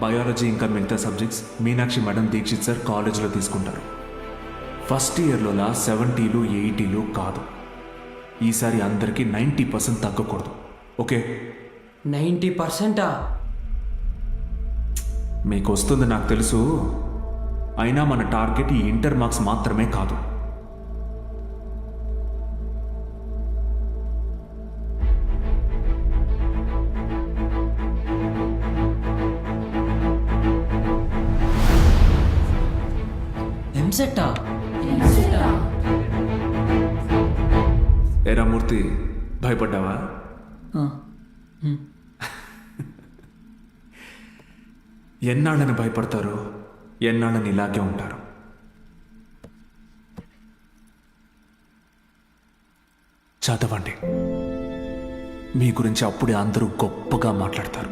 Biology ఇంకా మిగతా subjects Meenakshi madam Dikshit sir కాలేజీలో తీసుకుంటారు. ఫస్ట్ ఇయర్లోలా 70లు 80లు కాదు. ఈసారి అందరికీ 90% తగ్గకూడదు. ఓకే? 90%? మీకు వస్తుంది నాకు తెలుసు. అయినా మన టార్గెట్ ఈ ఇంటర్ మార్క్స్ మాత్రమే కాదు. ఎంసెట్టా? ఏరా మూర్తి, భయపడ్డావా? ఎన్నాళ్ళని భయపడతారు, ఎన్నాళ్ళని ఇలాగే ఉంటారు. చదవండి. మీ గురించి అప్పుడే అందరూ గొప్పగా మాట్లాడతారు.